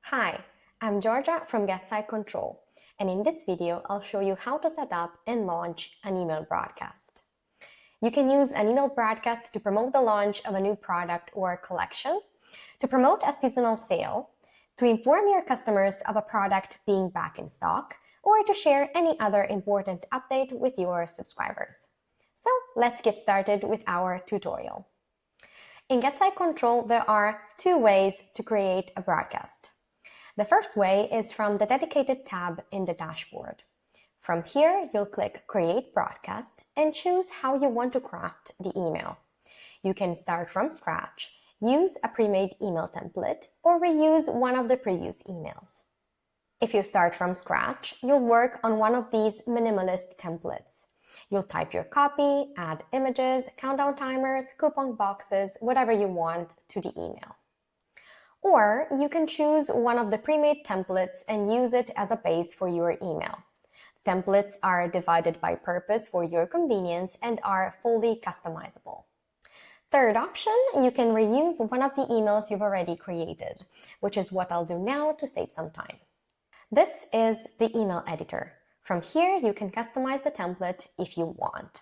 Hi, I'm Georgia from Getsitecontrol, and in this video, I'll show you how to set up and launch an email broadcast. You can use an email broadcast to promote the launch of a new product or collection, to promote a seasonal sale, to inform your customers of a product being back in stock, or to share any other important update with your subscribers. So let's get started with our tutorial. In Getsitecontrol, there are two ways to create a broadcast. The first way is from the dedicated tab in the dashboard. From here, you'll click Create Broadcast and choose how you want to craft the email. You can start from scratch, use a pre-made email template, or reuse one of the previous emails. If you start from scratch, you'll work on one of these minimalist templates. You'll type your copy, add images, countdown timers, coupon boxes, whatever you want to the email. Or you can choose one of the pre-made templates and use it as a base for your email. Templates are divided by purpose for your convenience and are fully customizable. Third option, you can reuse one of the emails you've already created, which is what I'll do now to save some time. This is the email editor. From here, you can customize the template if you want.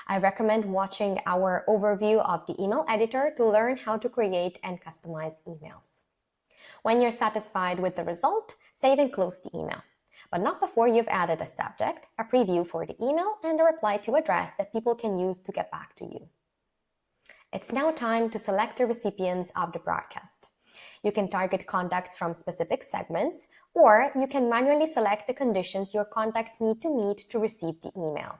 I recommend watching our overview of the email editor to learn how to create and customize emails. When you're satisfied with the result, save and close the email, but not before you've added a subject, a preview for the email, and a reply to address that people can use to get back to you. It's now time to select the recipients of the broadcast. You can target contacts from specific segments, or you can manually select the conditions your contacts need to meet to receive the email.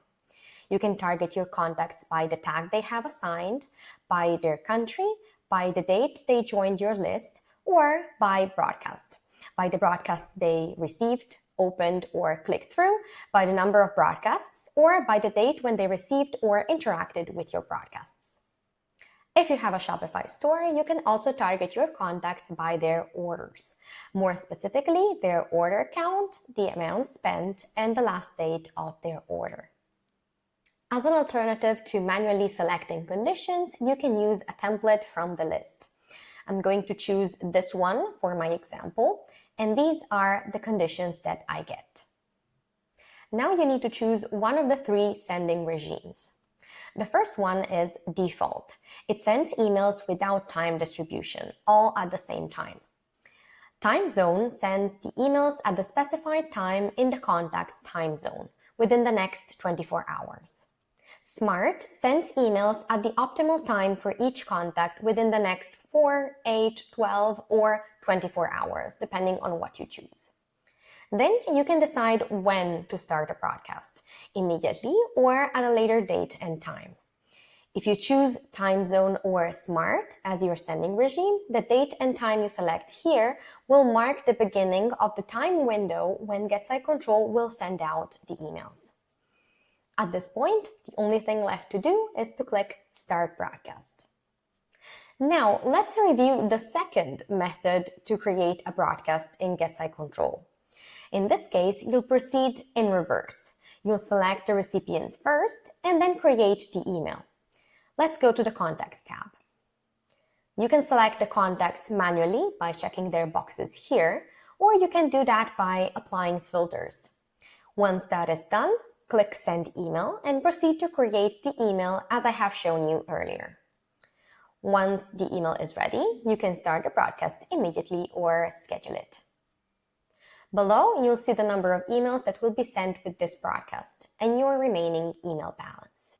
You can target your contacts by the tag they have assigned, by their country, by the date they joined your list, or by broadcast, by the broadcasts they received, opened, or clicked through, by the number of broadcasts, or by the date when they received or interacted with your broadcasts. If you have a Shopify store, you can also target your contacts by their orders. More specifically, their order count, the amount spent, and the last date of their order. As an alternative to manually selecting conditions, you can use a template from the list. I'm going to choose this one for my example, and these are the conditions that I get. Now you need to choose one of the three sending regimes. The first one is default. It sends emails without time distribution, all at the same time. Time zone sends the emails at the specified time in the contact's time zone within the next 24 hours. Smart sends emails at the optimal time for each contact within the next 4, 8, 12, or 24 hours, depending on what you choose. Then you can decide when to start a broadcast, immediately or at a later date and time. If you choose time zone or smart as your sending regime, the date and time you select here will mark the beginning of the time window when Getsitecontrol will send out the emails. At this point, the only thing left to do is to click Start Broadcast. Now, let's review the second method to create a broadcast in Getsitecontrol. In this case, you'll proceed in reverse. You'll select the recipients first and then create the email. Let's go to the Contacts tab. You can select the contacts manually by checking their boxes here, or you can do that by applying filters. Once that is done, click Send Email and proceed to create the email as I have shown you earlier. Once the email is ready, you can start the broadcast immediately or schedule it. Below, you'll see the number of emails that will be sent with this broadcast and your remaining email balance.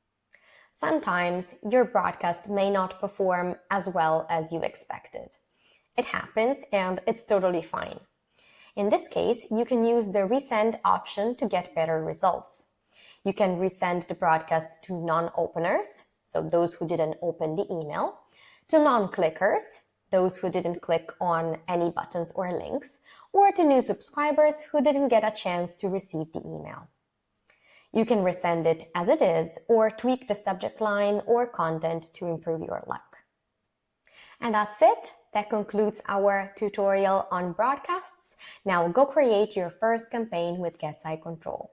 Sometimes your broadcast may not perform as well as you expected. It happens and it's totally fine. In this case, you can use the Resend option to get better results. You can resend the broadcast to non-openers, so those who didn't open the email, to non-clickers, those who didn't click on any buttons or links, or to new subscribers who didn't get a chance to receive the email. You can resend it as it is or tweak the subject line or content to improve your luck. And that's it. That concludes our tutorial on broadcasts. Now go create your first campaign with Getsitecontrol.